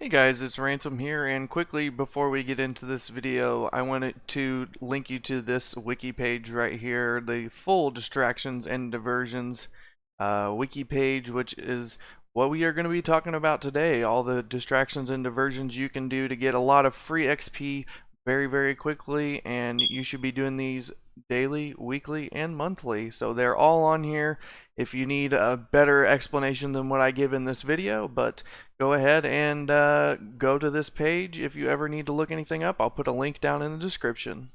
Hey guys, it's Ransom here, and quickly before we get into this video, I wanted to link you to this wiki page right here, the full Distractions and Diversions wiki page, which is what we are going to be talking about today. All the distractions and diversions you can do to get a lot of free XP very quickly, and you should be doing these daily, weekly, and monthly. So they're all on here if you need a better explanation than what I give in this video, but go ahead and go to this page if you ever need to look anything up. I'll put a link down in the description.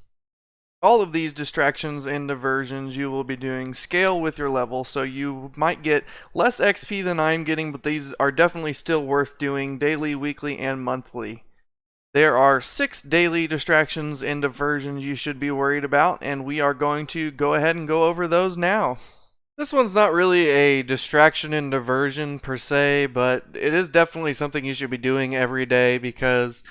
All of these distractions and diversions you will be doing scale with your level, so you might get less XP than I'm getting, but these are definitely still worth doing daily, weekly, and monthly. There are 6 daily distractions and diversions you should be worried about, and we are going to go ahead and go over those now. This one's not really a distraction and diversion per se, but it is definitely something you should be doing every day because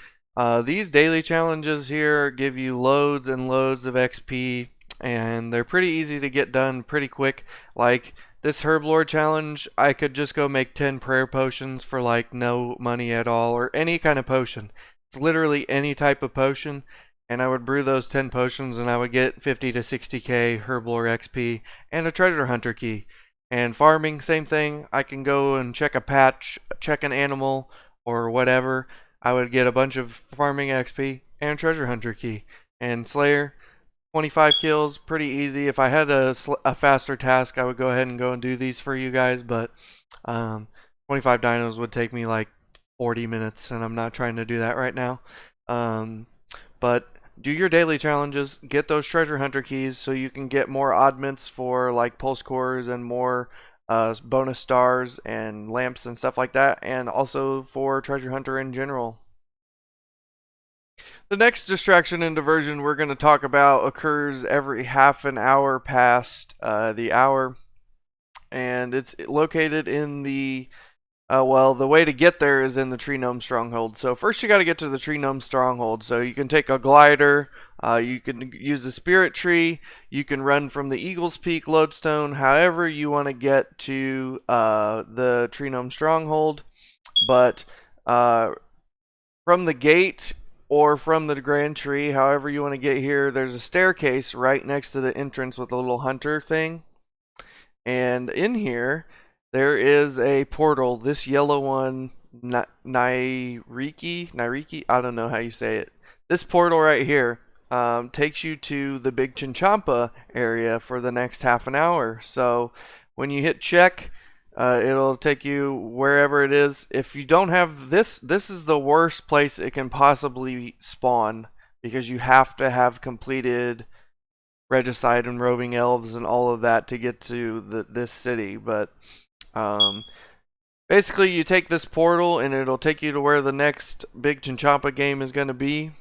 these daily challenges here give you loads and loads of XP, and they're pretty easy to get done pretty quick. Like this Herb Lore challenge, I could just go make 10 prayer potions for like no money at all, or any kind of potion. It's literally any type of potion, and I would brew those 10 potions and I would get 50 to 60k Herb Lore XP and a treasure hunter key. And farming, same thing. I can go and check a patch, check an animal, or whatever. I would get a bunch of farming XP and a treasure hunter key. And Slayer, 25 kills, pretty easy. If I had a faster task, I would go ahead and go and do these for you guys, but 25 dinos would take me like 40 minutes, and I'm not trying to do that right now. But do your daily challenges, get those treasure hunter keys so you can get more oddments for like pulse cores and more bonus stars and lamps and stuff like that, and also for treasure hunter in general. The next distraction and diversion we're going to talk about occurs every half an hour past the hour, and it's located in the well, the way to get there is in the Tree Gnome Stronghold. So first you got to get to the Tree Gnome Stronghold. So you can take a glider, you can use the Spirit Tree, you can run from the Eagle's Peak Lodestone, however you want to get to the Tree Gnome Stronghold. But from the gate or from the Grand Tree, however you want to get here, there's a staircase right next to the entrance with a little hunter thing. And in here, there is a portal, this yellow one, Nairiki, I don't know how you say it. This portal right here takes you to the Big Chinchampa area for the next half an hour. So when you hit check, it'll take you wherever it is. If you don't have this, this is the worst place it can possibly spawn because you have to have completed Regicide and Roving Elves and all of that to get to this city. But basically you take this portal and it'll take you to where the next Big Chinchampa game is going to be,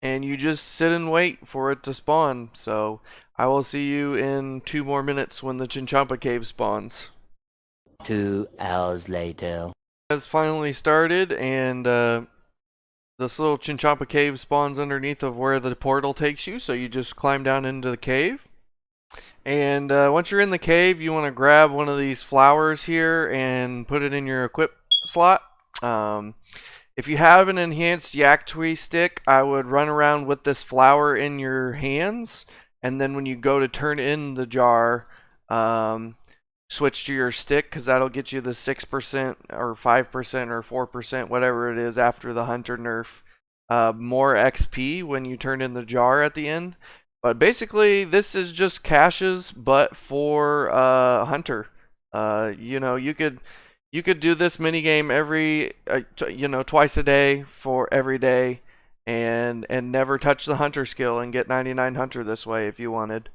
and you just sit and wait for it to spawn. So I will see you in 2 more minutes when the Chinchampa cave spawns. 2 hours later. It has finally started, and this little Chinchampa cave spawns underneath of where the portal takes you, so you just climb down into the cave. And once you're in the cave, you want to grab one of these flowers here and put it in your equip slot. If you have an enhanced yak tree stick, I would run around with this flower in your hands, and then when you go to turn in the jar, switch to your stick, because that'll get you the 6% or 5% or 4%, whatever it is after the hunter nerf, more XP when you turn in the jar at the end. But basically, this is just caches, but for hunter. You know, you could do this mini game every twice a day for every day, and never touch the hunter skill and get 99 hunter this way if you wanted.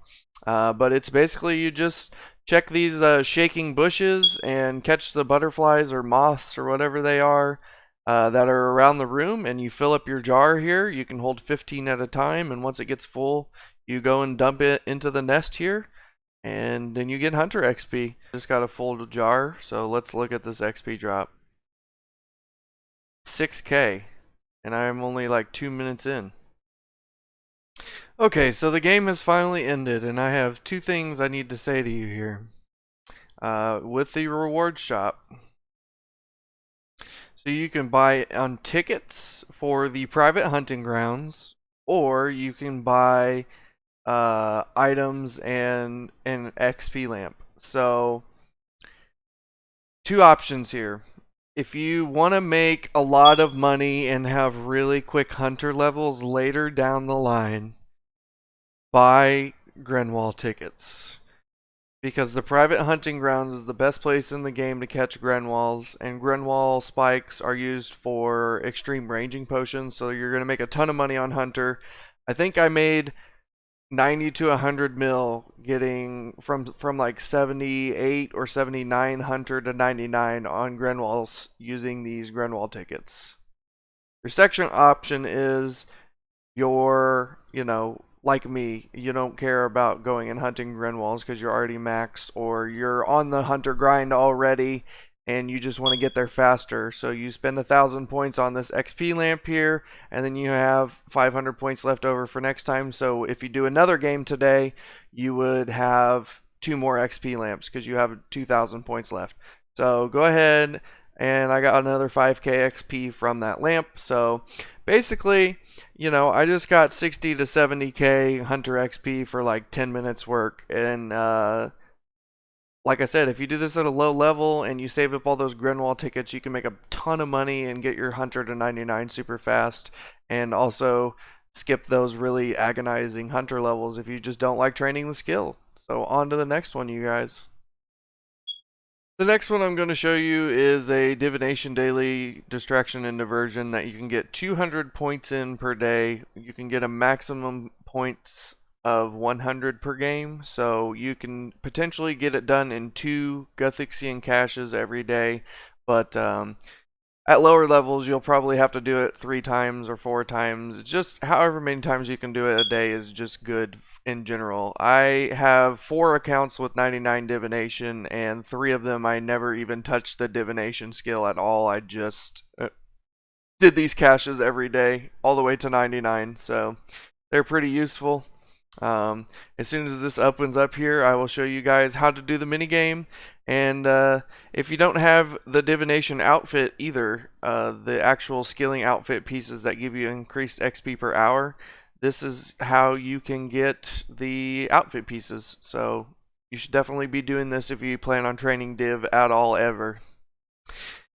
But it's basically you just check these shaking bushes and catch the butterflies or moths or whatever they are that are around the room, and you fill up your jar here. You can hold 15 at a time, and once it gets full, you go and dump it into the nest here, and then you get hunter XP. Just got a full jar, so let's look at this XP drop. 6k, and I'm only like 2 minutes in. Okay, so the game has finally ended, and I have 2 things I need to say to you here. With the reward shop, So you can buy on tickets for the private hunting grounds, or you can buy items and an XP lamp. So two options here. If you want to make a lot of money and have really quick hunter levels later down the line, buy Grenwall tickets. Because the private hunting grounds is the best place in the game to catch Grenwalls, and Grenwall spikes are used for extreme ranging potions, so you're going to make a ton of money on Hunter. I think I made 90 to 100 mil getting from like 78 or 79 Hunter to 99 on Grenwalls using these Grenwall tickets. Your second option is like me, you don't care about going and hunting Grenwalls because you're already maxed, or you're on the hunter grind already and you just want to get there faster. So you spend 1,000 points on this XP lamp here, and then you have 500 points left over for next time. So if you do another game today, you would have 2 more XP lamps because you have 2,000 points left. So go ahead, and I got another 5k XP from that lamp. So basically, I just got 60 to 70k Hunter XP for like 10 minutes work. And like I said, if you do this at a low level and you save up all those Grenwall tickets, you can make a ton of money and get your Hunter to 99 super fast. And also skip those really agonizing Hunter levels if you just don't like training the skill. So on to the next one, you guys. The next one I'm going to show you is a Divination daily distraction and diversion that you can get 200 points in per day. You can get a maximum points of 100 per game, so you can potentially get it done in 2 Guthixian caches every day, but at lower levels, you'll probably have to do it 3 times or 4 times. Just however many times you can do it a day is just good in general. I have 4 accounts with 99 divination, and 3 of them I never even touched the divination skill at all. I just did these caches every day all the way to 99, so they're pretty useful. As soon as this opens up here, I will show you guys how to do the minigame. And if you don't have the divination outfit either, the actual skilling outfit pieces that give you increased XP per hour, this is how you can get the outfit pieces. So you should definitely be doing this if you plan on training div at all ever.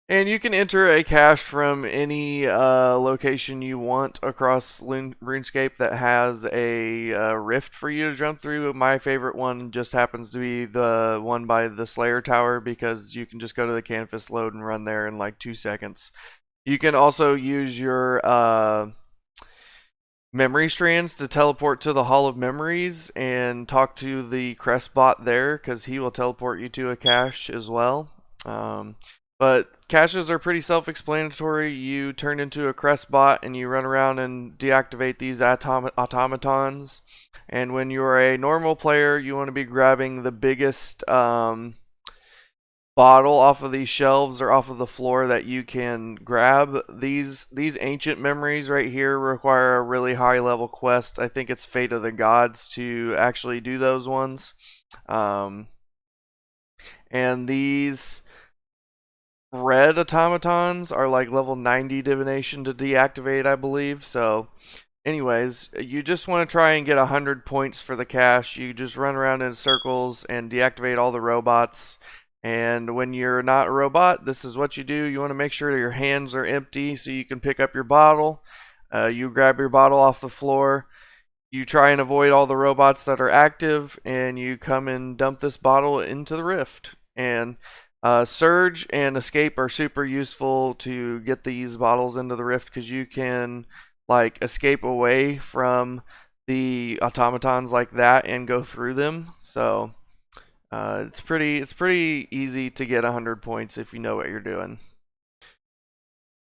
And you can enter a cache from any location you want across RuneScape that has a rift for you to jump through. My favorite one just happens to be the one by the Slayer Tower because you can just go to the canvas load and run there in like 2 seconds. You can also use your memory strands to teleport to the Hall of Memories and talk to the crest bot there because he will teleport you to a cache as well. But caches are pretty self-explanatory. You turn into a crest bot and you run around and deactivate these automatons. And when you're a normal player, you want to be grabbing the biggest bottle off of these shelves or off of the floor that you can grab. These ancient memories right here require a really high level quest. I think it's Fate of the Gods to actually do those ones. And these red automatons are like level 90 divination to deactivate, I believe. So anyways, you just want to try and get 100 points for the cache. You just run around in circles and deactivate all the robots. And when you're not a robot, this is what you do. You want to make sure your hands are empty so you can pick up your bottle. You grab your bottle off the floor. You try and avoid all the robots that are active, and you come and dump this bottle into the rift. And Surge and Escape are super useful to get these bottles into the rift because you can like escape away from the automatons like that and go through them. So it's pretty easy to get 100 points if you know what you're doing.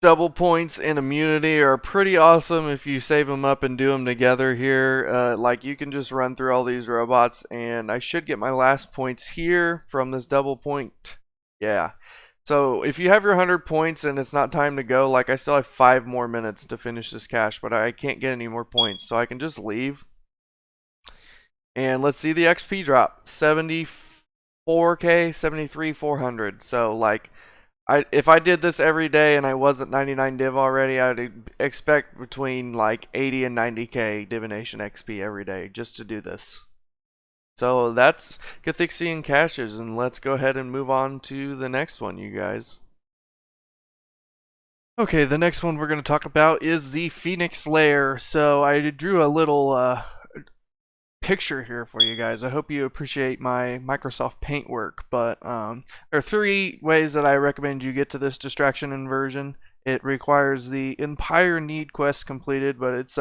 Double points and immunity are pretty awesome if you save them up and do them together here. Like you can just run through all these robots, and I should get my last points here from this double point. Yeah. So if you have your 100 points and it's not time to go, like I still have 5 more minutes to finish this cache, but I can't get any more points, so I can just leave. And let's see the XP drop. 74k, 73, 400. So like if I did this every day and I wasn't 99 div already, I'd expect between like 80 and 90k divination XP every day just to do this. So that's Cathixian caches, and let's go ahead and move on to the next one, you guys. Okay, the next one we're going to talk about is the Phoenix Lair. So I drew a little picture here for you guys. I hope you appreciate my Microsoft Paint work, but there are 3 ways that I recommend you get to this distraction inversion. It requires the Empire Need quest completed, but it's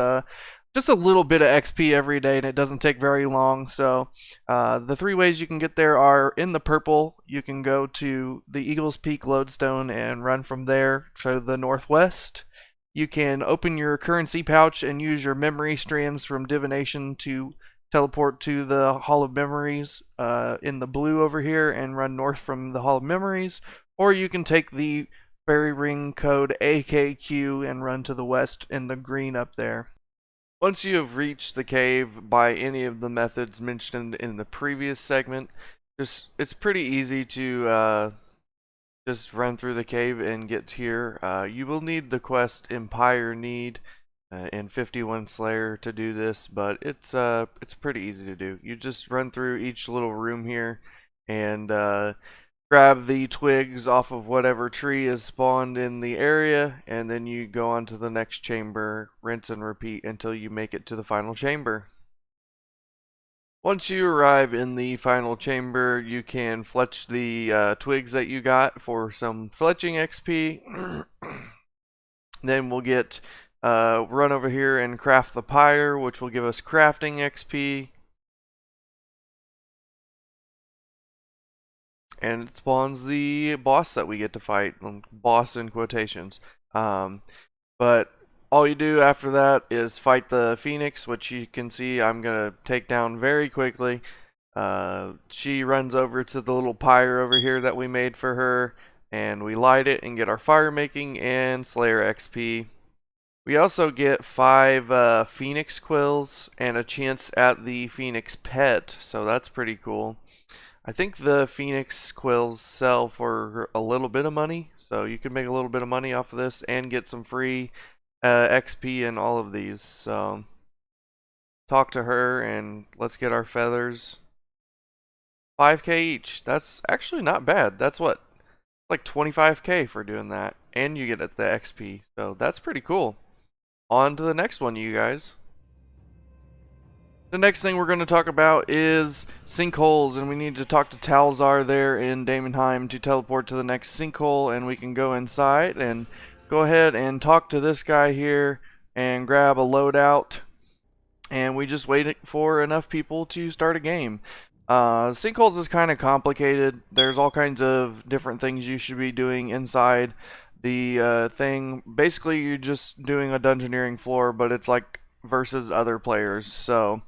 just a little bit of XP every day, and it doesn't take very long. So the 3 ways you can get there are in the purple. You can go to the Eagles Peak Lodestone and run from there to the northwest. You can open your currency pouch and use your memory strands from Divination to teleport to the Hall of Memories in the blue over here and run north from the Hall of Memories, or you can take the fairy ring code AKQ and run to the west in the green up there. Once you have reached the cave by any of the methods mentioned in the previous segment, it's pretty easy to just run through the cave and get here. You will need the quest Empire Need and 51 Slayer to do this, but it's pretty easy to do. You just run through each little room here and grab the twigs off of whatever tree is spawned in the area, and then you go on to the next chamber, rinse and repeat until you make it to the final chamber. Once you arrive in the final chamber, you can fletch the twigs that you got for some fletching XP. Then we'll get run over here and craft the pyre, which will give us crafting XP. And it spawns the boss that we get to fight, boss in quotations. But all you do after that is fight the Phoenix, which you can see I'm going to take down very quickly. She runs over to the little pyre over here that we made for her, and we light it and get our fire making and Slayer XP. We also get 5 Phoenix quills and a chance at the Phoenix pet, so that's pretty cool. I think the Phoenix quills sell for a little bit of money, so you can make a little bit of money off of this and get some free XP in all of these. So talk to her and let's get our feathers. 5k each. That's actually not bad. That's what, like 25k for doing that, and you get the XP. So that's pretty cool. On to the next one, you guys. The next thing we're going to talk about is sinkholes, and we need to talk to Talzar there in Damonheim to teleport to the next sinkhole, and we can go inside and go ahead and talk to this guy here and grab a loadout, and we just wait for enough people to start a game. Sinkholes is kind of complicated. There's all kinds of different things you should be doing inside the thing. Basically, you're just doing a dungeoneering floor, but it's like versus other players. So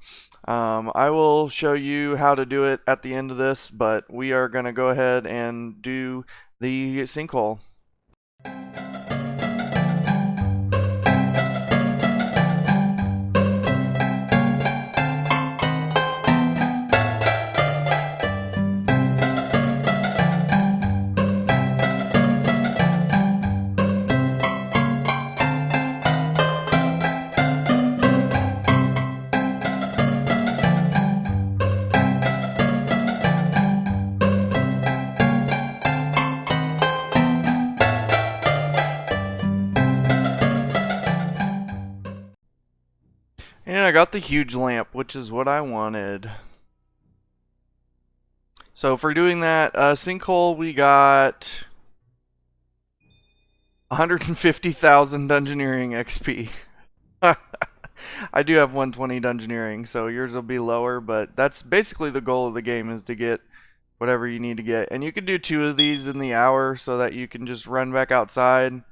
I will show you how to do it at the end of this, but we are going to go ahead and do the sinkhole. And I got the huge lamp, which is what I wanted. So for doing that sinkhole, we got 150,000 dungeoneering XP. I do have 120 dungeoneering, so yours will be lower, but that's basically the goal of the game, is to get whatever you need to get. And you can do 2 of these in the hour so that you can just run back outside.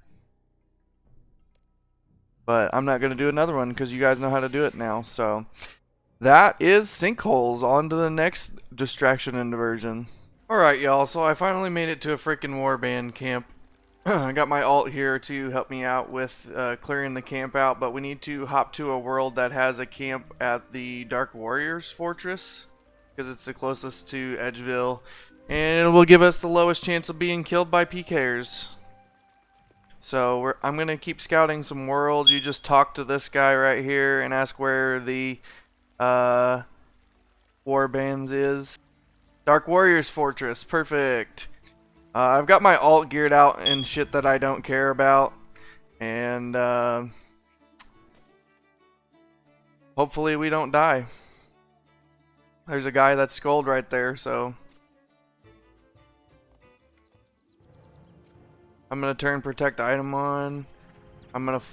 But I'm not going to do another one because you guys know how to do it now. So that is sinkholes. On to the next distraction and diversion. Alright, y'all, so I finally made it to a freaking warband camp. I got my alt here to help me out with clearing the camp out, but we need to hop to a world that has a camp at the Dark Warriors Fortress, because it's the closest to Edgeville. And it will give us the lowest chance of being killed by PKers. So I'm going to keep scouting some worlds. You just talk to this guy right here and ask where the Warbands is. Dark Warriors Fortress. Perfect. I've got my alt geared out and shit that I don't care about. And hopefully we don't die. There's a guy that's skulled right there, so I'm going to turn protect item on. I'm going to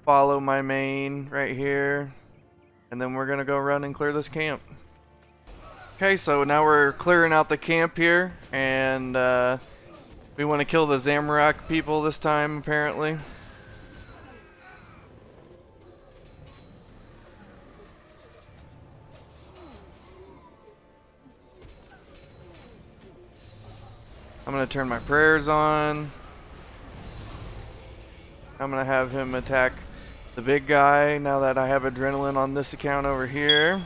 follow my main right here. And then we're going to go run and clear this camp. Okay, so now we're clearing out the camp here. And we want to kill the Zamorak people this time, apparently. I'm going to turn my prayers on. I'm going to have him attack the big guy now that I have adrenaline on this account over here.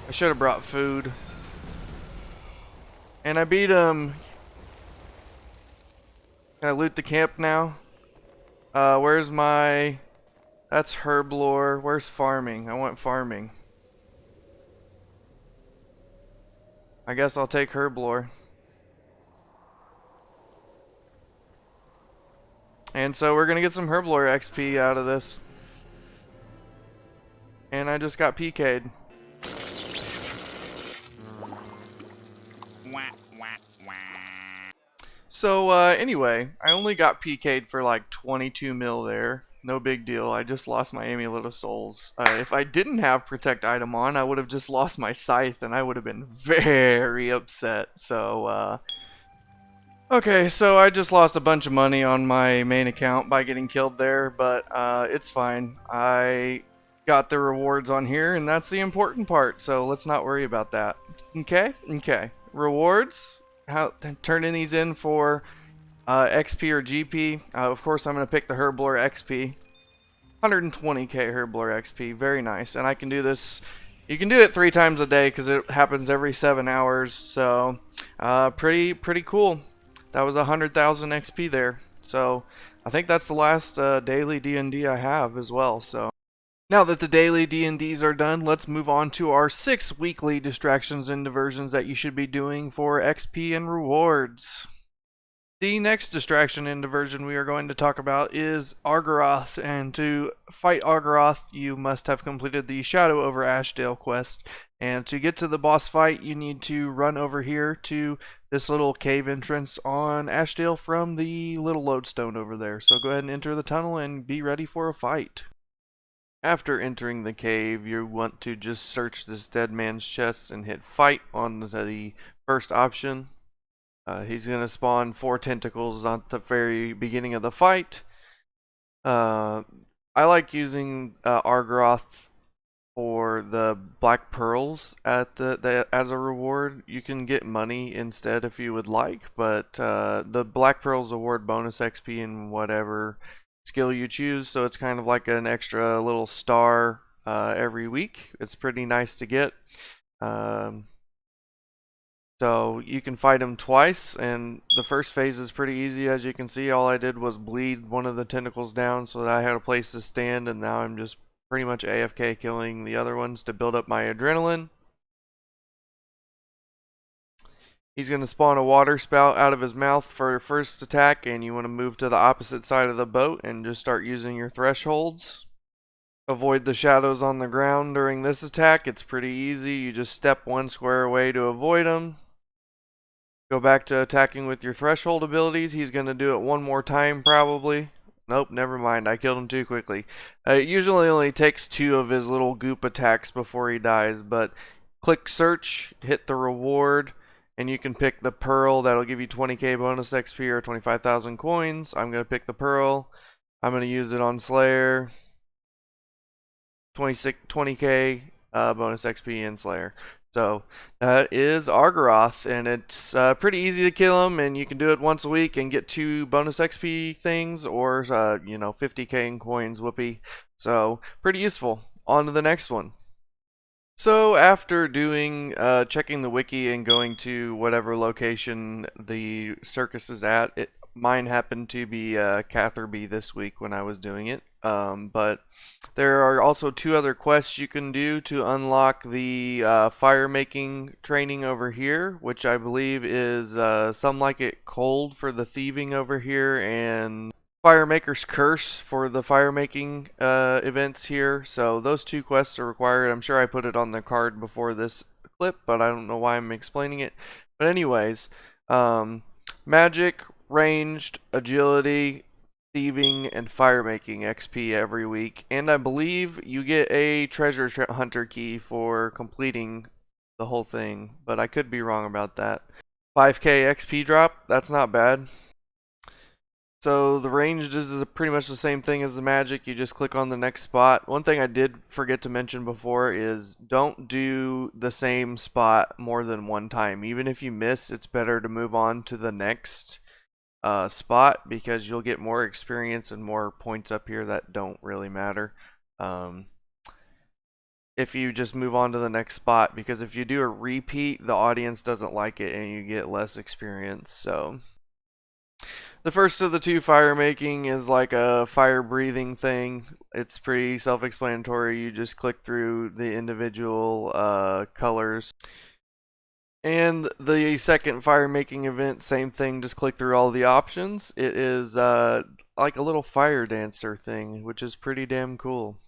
I should have brought food. And I beat him. Can I loot the camp now? Where's my... That's herblore. Where's farming? I want farming. I guess I'll take herblore. And so we're gonna get some herblore XP out of this. And I just got PK'd. So anyway, I only got PK'd for like 22 mil there. No big deal. I just lost my Amulet of Souls. If I didn't have Protect item on, I would have just lost my Scythe and I would have been very upset. So, okay, so I just lost a bunch of money on my main account by getting killed there, but it's fine. I got the rewards on here and that's the important part, so let's not worry about that. Okay? Okay. Rewards. Turning these in for XP or GP. Of course, I'm going to pick the Herblore XP. 120k Herblore XP. Very nice. And I can do this. You can do it 3 times a day because it happens every 7 hours. So, pretty cool. That was 100,000 XP there. So, I think that's the last daily D&D I have as well. So. Now that the daily D&Ds are done, let's move on to our 6 weekly distractions and diversions that you should be doing for XP and rewards. The next distraction and diversion we are going to talk about is Argoroth, and to fight Argoroth you must have completed the Shadow over Ashdale quest, and to get to the boss fight you need to run over here to this little cave entrance on Ashdale from the little lodestone over there. So go ahead and enter the tunnel and be ready for a fight. After entering the cave, you want to just search this dead man's chest and hit fight on the first option. He's going to spawn 4 tentacles at the very beginning of the fight. I like using Argoroth for the black pearls at as a reward. You can get money instead if you would like, but the black pearls award bonus XP and whatever skill you choose, so it's kind of like an extra little star every week. It's pretty nice to get. So you can fight him twice, and the first phase is pretty easy. As you can see, all I did was bleed one of the tentacles down so that I had a place to stand, and now I'm just pretty much AFK killing the other ones to build up my adrenaline. He's going to spawn a water spout out of his mouth for your first attack, and you want to move to the opposite side of the boat and just start using your thresholds. Avoid the shadows on the ground during this attack. It's pretty easy. You just step 1 square away to avoid them. Go back to attacking with your threshold abilities. He's going to do it 1 more time probably. Nope, never mind. I killed him too quickly. It usually only takes 2 of his little goop attacks before he dies, but click search, hit the reward, and you can pick the pearl. That'll give you 20k bonus XP or 25,000 coins. I'm going to pick the pearl. I'm going to use it on Slayer. 20k bonus XP in Slayer. So that is Argoroth, and it's pretty easy to kill him, and you can do it once a week and get 2 bonus XP things, or 50k in coins. Whoopee! So pretty useful. On to the next one. So after doing checking the wiki and going to whatever location the circus is at, mine happened to be Catherby this week when I was doing it. But there are also 2 other quests you can do to unlock the fire making training over here, which I believe is Some Like It Cold for the thieving over here, and Firemaker's Curse for the fire making events here. So those 2 quests are required. I'm sure I put it on the card before this clip, but I don't know why I'm explaining it. But anyways, magic, ranged, agility, thieving, and fire making XP every week. And I believe you get a treasure hunter key for completing the whole thing, but I could be wrong about that. 5k XP drop, that's not bad. So the ranged is pretty much the same thing as the magic. You just click on the next spot. One thing I did forget to mention before is don't do the same spot more than one time. Even if you miss, it's better to move on to the next spot, because you'll get more experience and more points up here that don't really matter if you just move on to the next spot, because if you do a repeat, the audience doesn't like it and you get less experience. So the first of the 2, fire making, is like a fire breathing thing. It's pretty self-explanatory. You just click through the individual colors. And the second fire making event, same thing, just click through all the options. It is like a little fire dancer thing, which is pretty damn cool.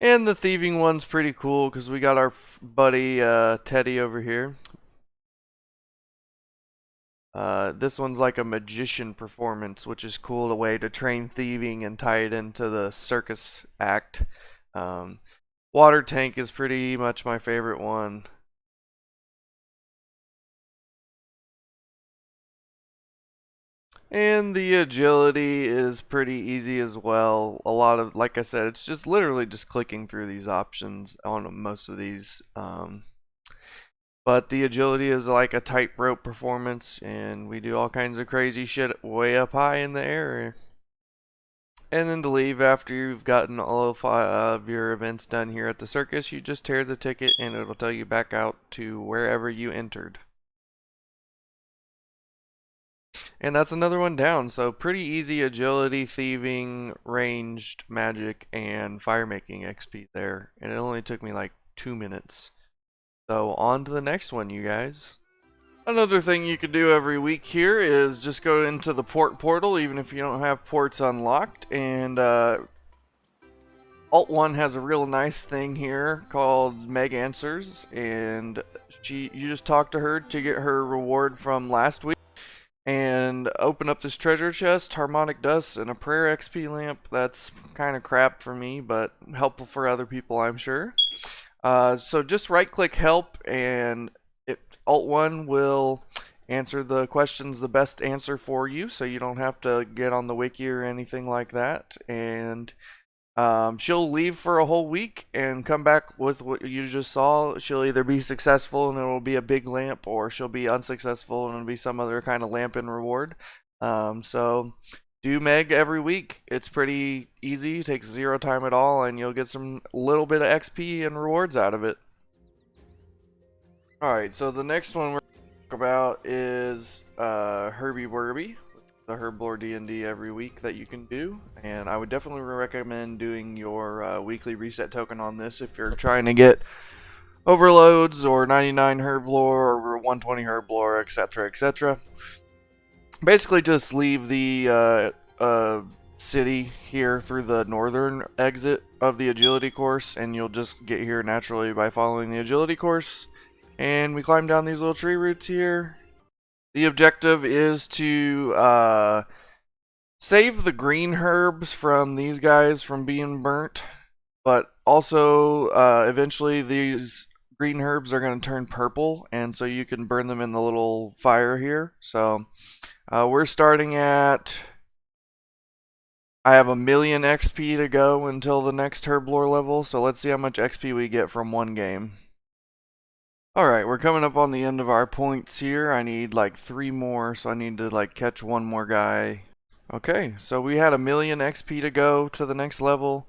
And the thieving one's pretty cool because we got our buddy Teddy over here. This one's like a magician performance, which is cool, a way to train thieving and tie it into the circus act. Water tank is pretty much my favorite one. And the agility is pretty easy as well. A lot of, like I said, it's just literally just clicking through these options on most of these. But the agility is like a tightrope performance, and we do all kinds of crazy shit way up high in the air. And then to leave after you've gotten all of your events done here at the circus, you just tear the ticket and it'll tell you back out to wherever you entered. And that's another one down. So pretty easy agility, thieving, ranged, magic, and fire making XP there. And it only took me like 2 minutes. So on to the next one, you guys. Another thing you could do every week here is just go into the port portal, even if you don't have ports unlocked. And Alt 1 has a real nice thing here called Meg Answers. And you just talk to her to get her reward from last week. And open up this treasure chest, harmonic dust, and a prayer XP lamp. That's kind of crap for me, but helpful for other people, I'm sure. So just right click help, and Alt 1 will answer the questions the best answer for you, so you don't have to get on the wiki or anything like that. And she'll leave for a whole week and come back with what you just saw. She'll either be successful and it will be a big lamp, or she'll be unsuccessful and it'll be some other kind of lamp and reward. So do Meg every week. It's pretty easy, takes 0 time at all, and you'll get some little bit of XP and rewards out of it. Alright, so the next one we're going to talk about is Herbie Werby, the Herblore D&D every week that you can do, and I would definitely recommend doing your weekly reset token on this if you're trying to get overloads or 99 Herblore or 120 Herblore, etc., etc. Basically just leave the city here through the northern exit of the agility course, and you'll just get here naturally by following the agility course. And we climb down these little tree roots here. The objective is to save the green herbs from these guys from being burnt, but also eventually these green herbs are going to turn purple, and so you can burn them in the little fire here. So we're starting at I have 1,000,000 XP to go until the next herblore level, so let's see how much XP we get from one game. Alright, we're coming up on the end of our points here. I need like 3 more, so I need to like catch one more guy. Okay, so we had 1,000,000 XP to go to the next level,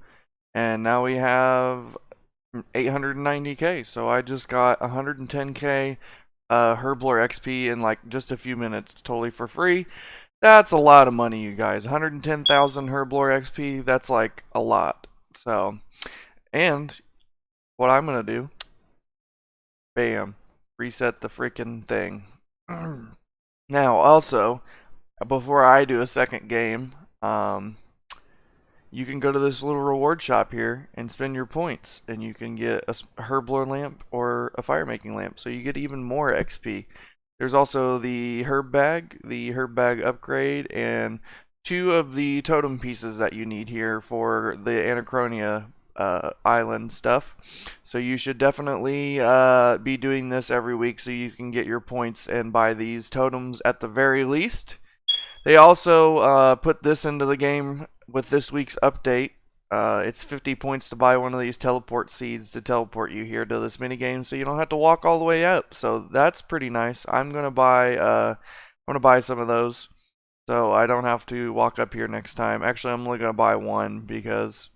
and now we have 890k, so I just got 110k herblore XP in like just a few minutes, totally for free. That's a lot of money, you guys. 110,000 herblore XP, that's like a lot. So, and what I'm gonna do, bam, reset the freaking thing. Now, also, before I do a second game, you can go to this little reward shop here and spend your points, and you can get a herblore lamp or a fire making lamp, so you get even more XP. There's also the herb bag upgrade, and 2 of the totem pieces that you need here for the Anachronia island stuff. So you should definitely be doing this every week so you can get your points and buy these totems at the very least. They also put this into the game with this week's update. It's 50 points to buy one of these teleport seeds to teleport you here to this minigame, so you don't have to walk all the way up. So that's pretty nice. I'm gonna buy some of those, so I don't have to walk up here next time. Actually, I'm only gonna buy one because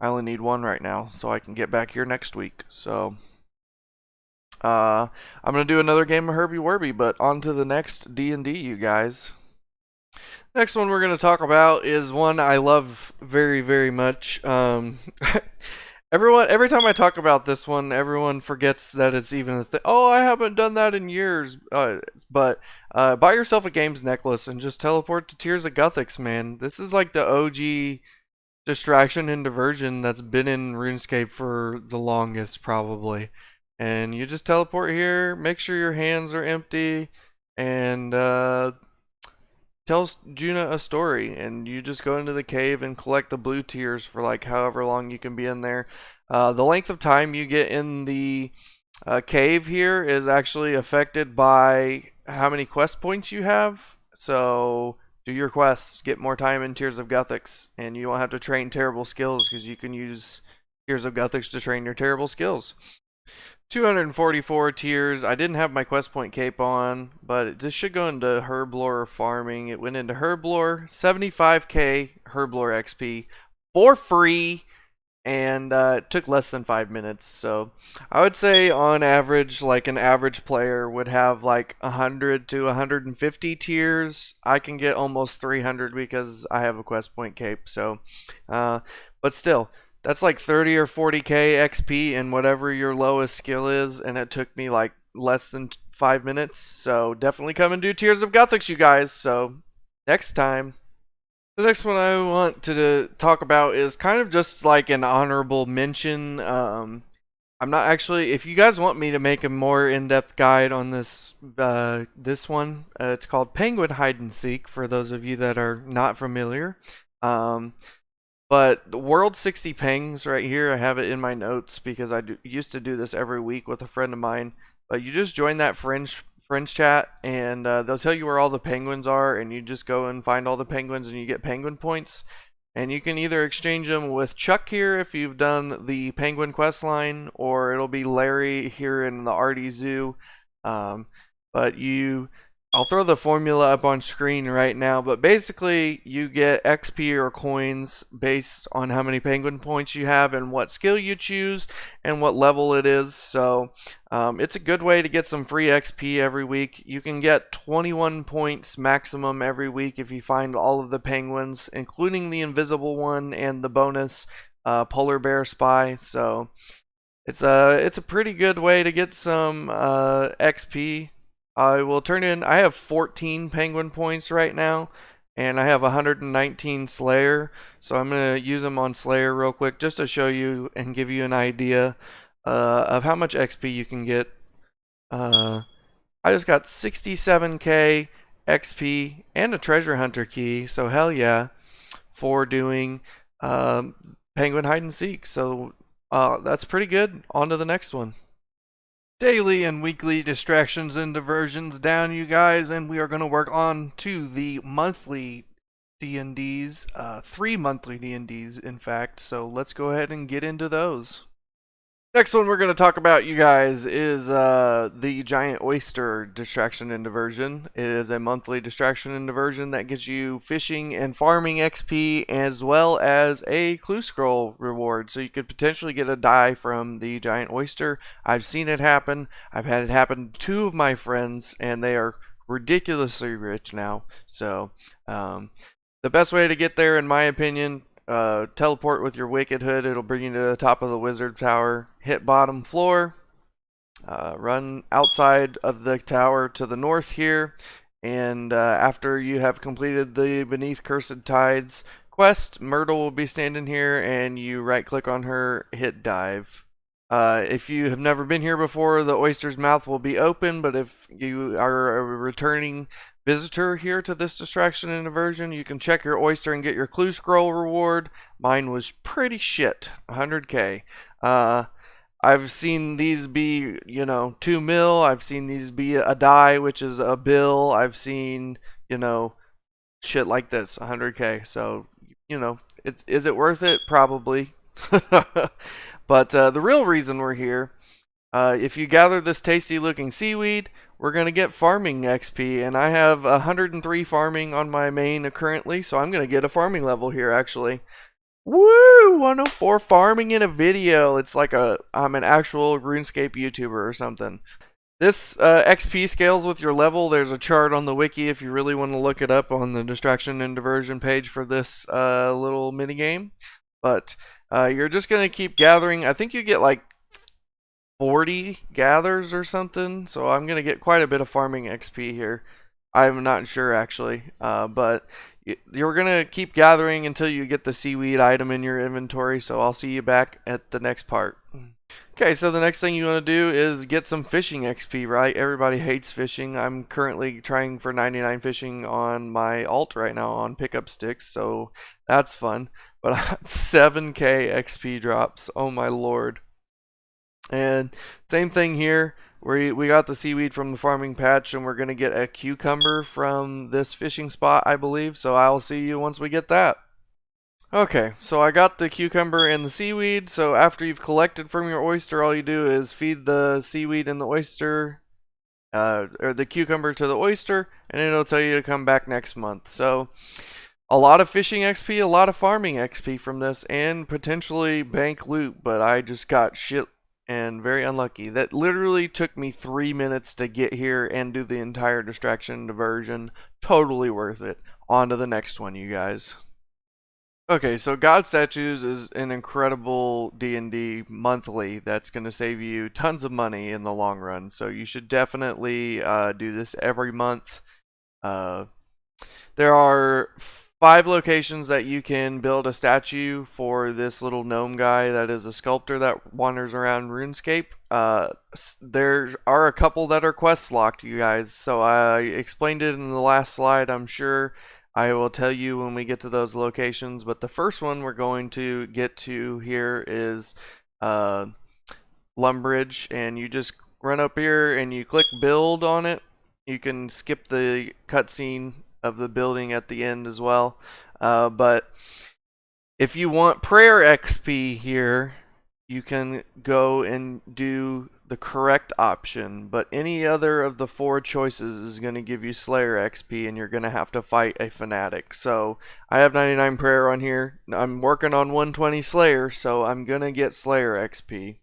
I only need one right now, so I can get back here next week. So I'm gonna do another game of Herbie Werby, but on to the next D&D, you guys. Next one we're going to talk about is one I love very, very much. Every time I talk about this one, everyone forgets that it's even a thing. Oh, I haven't done that in years. But buy yourself a games necklace and just teleport to Tears of Guthix, man. This is like the OG distraction and diversion that's been in RuneScape for the longest, probably. And you just teleport here, make sure your hands are empty, and tells Juna a story, and you just go into the cave and collect the blue tears for like however long you can be in there. The length of time you get in the cave here is actually affected by how many quest points you have. So do your quests, get more time in Tears of Guthix, and you won't have to train terrible skills because you can use Tears of Guthix to train your terrible skills. 244 tiers. I didn't have my quest point cape on, but this should go into herblore farming. It went into herblore, 75k herblore XP for free, and it took less than 5 minutes. So I would say on average, like an average player would have like 100 to 150 tiers. I can get almost 300 because I have a quest point cape. So, but still, that's like 30 or 40k XP in whatever your lowest skill is, and it took me like less than 5 minutes. So definitely come and do Tears of Guthix, you guys. So next time. The next one I want to talk about is kind of just like an honorable mention. I'm not actually. If you guys want me to make a more in-depth guide on this one, it's called Penguin Hide and Seek. For those of you that are not familiar. But the World 60 Pengs right here, I have it in my notes because I used to do this every week with a friend of mine. But you just join that friends chat, and they'll tell you where all the penguins are, and you just go and find all the penguins, and you get penguin points. And you can either exchange them with Chuck here if you've done the penguin quest line, or it'll be Larry here in the Artie Zoo. But I'll throw the formula up on screen right now, but basically you get XP or coins based on how many penguin points you have and what skill you choose and what level it is. So it's a good way to get some free XP every week. You can get 21 points maximum every week if you find all of the penguins, including the invisible one and the bonus polar bear spy. So it's a pretty good way to get some XP. I will turn in. I have 14 penguin points right now, and I have 119 Slayer. So I'm gonna use them on Slayer real quick just to show you and give you an idea of how much XP you can get. I just got 67k XP and a treasure hunter key. So hell yeah, for doing penguin hide and seek. So that's pretty good. On to the next one. Daily and weekly distractions and diversions down, you guys, and we are going to work on to the monthly D&Ds, 3 monthly D&Ds in fact, so let's go ahead and get into those. Next one we're going to talk about, you guys, is the Giant Oyster Distraction and Diversion. It is a monthly distraction and diversion that gives you fishing and farming XP as well as a clue scroll reward. So you could potentially get a die from the Giant Oyster. I've seen it happen. I've had it happen to 2 of my friends, and they are ridiculously rich now. So the best way to get there, in my opinion, teleport with your Wicked Hood. It'll bring you to the top of the Wizard Tower. Hit bottom floor. Run outside of the tower to the north here. And after you have completed the Beneath Cursed Tides quest, Myrtle will be standing here, and you right click on her, hit dive. If you have never been here before, the oyster's mouth will be open, but if you are a returning visitor here to this distraction and diversion, you can check your oyster and get your clue scroll reward. Mine was pretty shit, 100k. I've seen these be, 2 mil. I've seen these be a die, which is a bill. I've seen, shit like this, 100k. So, is it worth it? Probably. But the real reason we're here, if you gather this tasty looking seaweed, we're going to get farming XP, and I have 103 farming on my main currently, so I'm going to get a farming level here actually. Woo! 104 farming in a video. It's like I'm an actual RuneScape YouTuber or something. This XP scales with your level. There's a chart on the wiki if you really want to look it up on the distraction and diversion page for this little mini game. But you're just going to keep gathering. I think you get like 40 gathers or something. So I'm going to get quite a bit of farming XP here. I'm not sure actually. But you're going to keep gathering until you get the seaweed item in your inventory. So I'll see you back at the next part. Okay, so the next thing you want to do is get some fishing XP, right? Everybody hates fishing. I'm currently trying for 99 fishing on my alt right now on pickup sticks, so that's fun. But 7k XP drops, oh my lord. And same thing here. We got the seaweed from the farming patch, and we're going to get a cucumber from this fishing spot, I believe. So I'll see you once we get that. Okay, so I got the cucumber and the seaweed. So after you've collected from your oyster, all you do is feed the seaweed and the oyster, or the cucumber to the oyster, and it'll tell you to come back next month. So a lot of fishing XP, a lot of farming XP from this, and potentially bank loot, but I just got shit and very unlucky. That literally took me 3 minutes to get here and do the entire distraction diversion. Totally worth it. On to the next one, you guys. Okay, so God Statues is an incredible D&D monthly that's going to save you tons of money in the long run. So you should definitely do this every month. There are 5 locations that you can build a statue for this little gnome guy that is a sculptor that wanders around RuneScape. There are a couple that are quest locked, you guys. So I explained it in the last slide, I'm sure. I will tell you when we get to those locations, but the first one we're going to get to here is Lumbridge, and you just run up here and you click build on it. You can skip the cutscene of the building at the end as well, but if you want prayer XP here, you can go and do the correct option, but any other of the 4 choices is going to give you Slayer XP, and you're going to have to fight a fanatic. So I have 99 prayer on here. I'm working on 120 Slayer, so I'm going to get Slayer XP.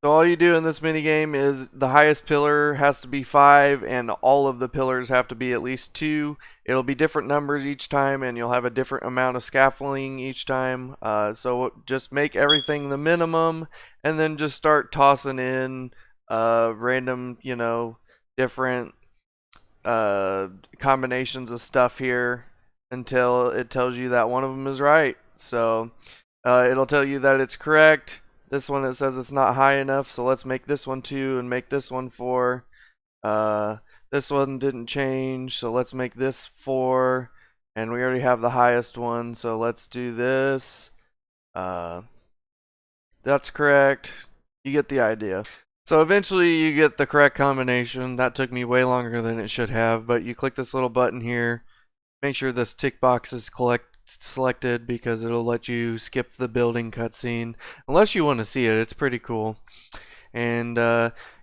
So all you do in this minigame is the highest pillar has to be 5, and all of the pillars have to be at least 2. It'll be different numbers each time, and you'll have a different amount of scaffolding each time. So just make everything the minimum, and then just start tossing in random, different combinations of stuff here until it tells you that one of them is right. So it'll tell you that it's correct. This one, it says it's not high enough, so let's make this one 2 and make this one 4. This one didn't change, so let's make this 4. And we already have the highest one, so let's do this. That's correct. You get the idea. So eventually you get the correct combination. That took me way longer than it should have, but you click this little button here. Make sure this tick box is selected because it'll let you skip the building cutscene. Unless you want to see it, it's pretty cool. And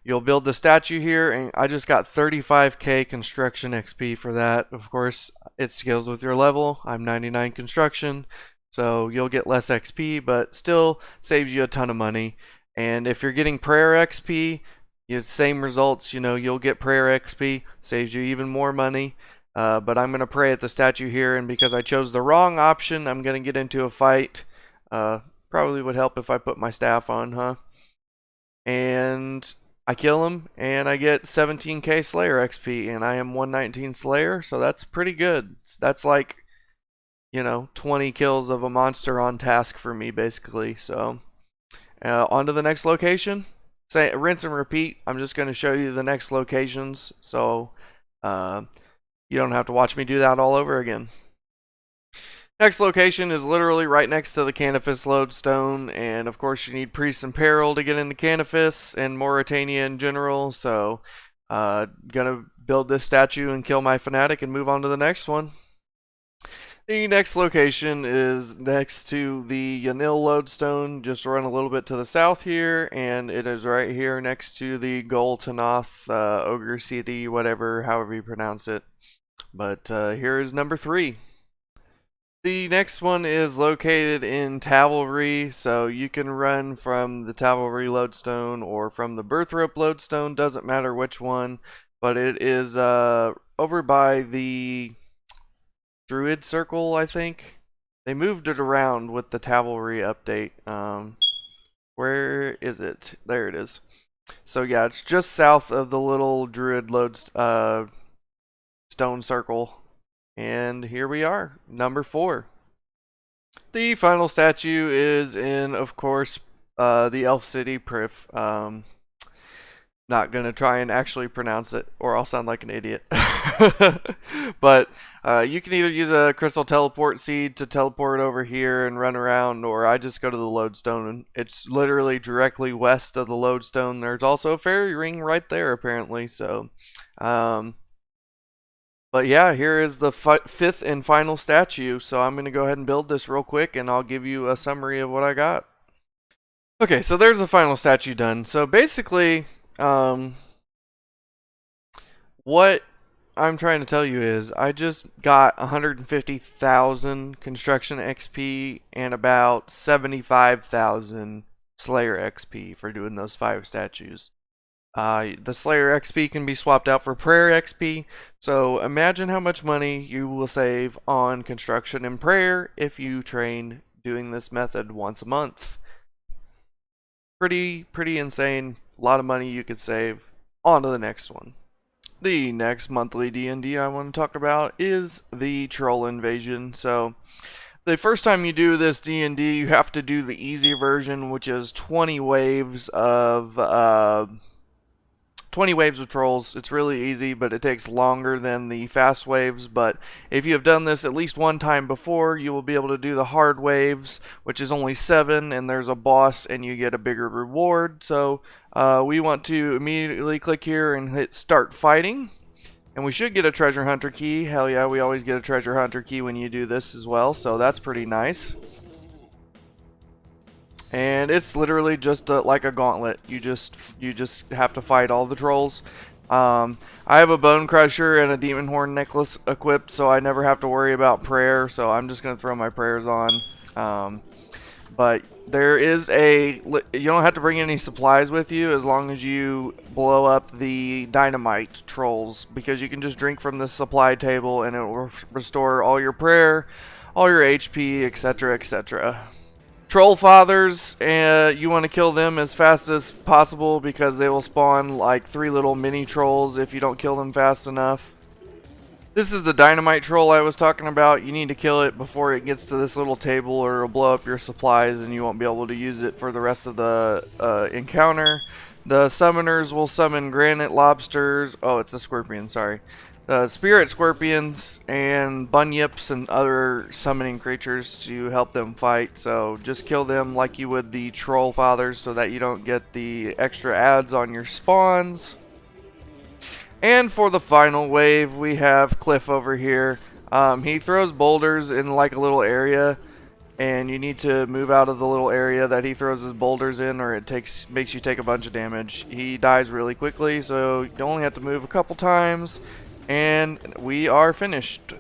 you'll build the statue here, and I just got 35k construction XP for that. Of course, it scales with your level. I'm 99 construction, so you'll get less XP, but still saves you a ton of money. And if you're getting prayer XP, same results. You'll get prayer XP, saves you even more money. But I'm going to pray at the statue here, and because I chose the wrong option, I'm going to get into a fight. Probably would help if I put my staff on, huh? And I kill him, and I get 17k Slayer XP, and I am 119 Slayer, so that's pretty good. That's like, 20 kills of a monster on task for me, basically. So, on to the next location. Say rinse and repeat. I'm just going to show you the next locations, so you don't have to watch me do that all over again. Next location is literally right next to the Canifis lodestone, and of course you need Priests in Peril to get into Canifis and Mauritania in general, so gonna build this statue and kill my fanatic and move on to the next one. The next location is next to the Yanil lodestone, just run a little bit to the south here, and it is right here next to the Goltanoth Ogre City, whatever, however you pronounce it. But here is number 3. The next one is located in Tavalry, so you can run from the Tavalry lodestone or from the Birthrope lodestone, doesn't matter which one, but it is over by the Druid Circle, I think. They moved it around with the Tavalry update. Where is it? There it is. So yeah, it's just south of the little Druid stone circle. And here we are, number 4. The final statue is in, of course, the Elf City, Prif. Not gonna try and actually pronounce it, or I'll sound like an idiot. But you can either use a crystal teleport seed to teleport over here and run around, or I just go to the lodestone, and it's literally directly west of the lodestone. There's also a fairy ring right there, apparently. So, but yeah, here is the 5th and final statue. So I'm going to go ahead and build this real quick, and I'll give you a summary of what I got. Okay, so there's the final statue done. So basically, what I'm trying to tell you is I just got 150,000 construction XP and about 75,000 Slayer XP for doing those 5 statues. The Slayer XP can be swapped out for Prayer XP, so imagine how much money you will save on construction and prayer if you train doing this method once a month. Pretty insane. A lot of money you could save. On to the next one. The next monthly D&D I want to talk about is the Troll Invasion. So the first time you do this D&D, you have to do the easy version, which is 20 waves of 20 waves of trolls. It's really easy, but it takes longer than the fast waves. But if you have done this at least one time before, you will be able to do the hard waves, which is only 7, and there's a boss and you get a bigger reward. So we want to immediately click here and hit start fighting. And we should get a treasure hunter key. Hell yeah, we always get a treasure hunter key when you do this as well, so that's pretty nice. And it's literally just like a gauntlet. You just have to fight all the trolls. I have a bone crusher and a demon horn necklace equipped, so I never have to worry about prayer. So I'm just gonna throw my prayers on. But there is you don't have to bring any supplies with you as long as you blow up the dynamite trolls, because you can just drink from the supply table and it will restore all your prayer, all your HP, etc., etc. Troll fathers, you want to kill them as fast as possible because they will spawn like 3 little mini trolls if you don't kill them fast enough. This is the dynamite troll I was talking about. You need to kill it before it gets to this little table, or it'll blow up your supplies and you won't be able to use it for the rest of the encounter. The summoners will summon granite lobsters. Oh, it's a scorpion, sorry. spirit scorpions and bunyips and other summoning creatures to help them fight. So just kill them like you would the troll fathers so that you don't get the extra adds on your spawns. And for the final wave, we have Cliff over here. He throws boulders in like a little area, and you need to move out of the little area that he throws his boulders in, or it makes you take a bunch of damage. He dies really quickly, so you only have to move a couple times, and we are finished.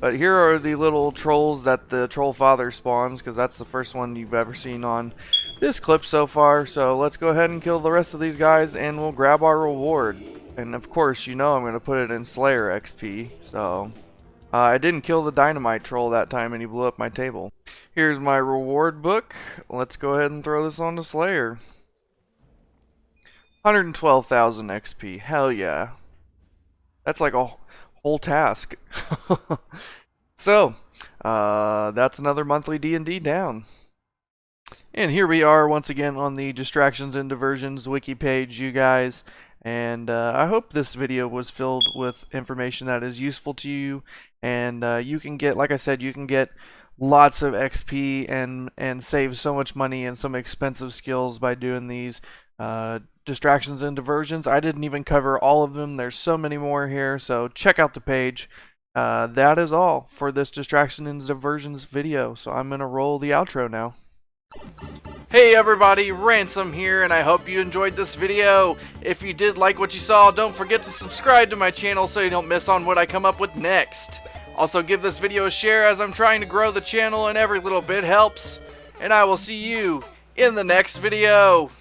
But here are the little trolls that the troll father spawns, because that's the first one you've ever seen on this clip so far. So let's go ahead and kill the rest of these guys, and we'll grab our reward. And of course, you know I'm going to put it in Slayer XP, so I didn't kill the dynamite troll that time and he blew up my table. Here's my reward book. Let's go ahead and throw this on to Slayer. 112,000 XP. Hell yeah. That's like a whole task. So, that's another monthly D&D down. And here we are once again on the Distractions and Diversions wiki page, you guys. And I hope this video was filled with information that is useful to you. And you can get, like I said, you can get lots of XP and save so much money and some expensive skills by doing these distractions and diversions. I didn't even cover all of them. There's so many more here, so check out the page. That is all for this distraction and diversions video. So I'm gonna roll the outro now. Hey everybody, Ransom here, and I hope you enjoyed this video. If you did like what you saw, don't forget to subscribe to my channel so you don't miss on what I come up with next. Also give this video a share as I'm trying to grow the channel and every little bit helps. And I will see you in the next video.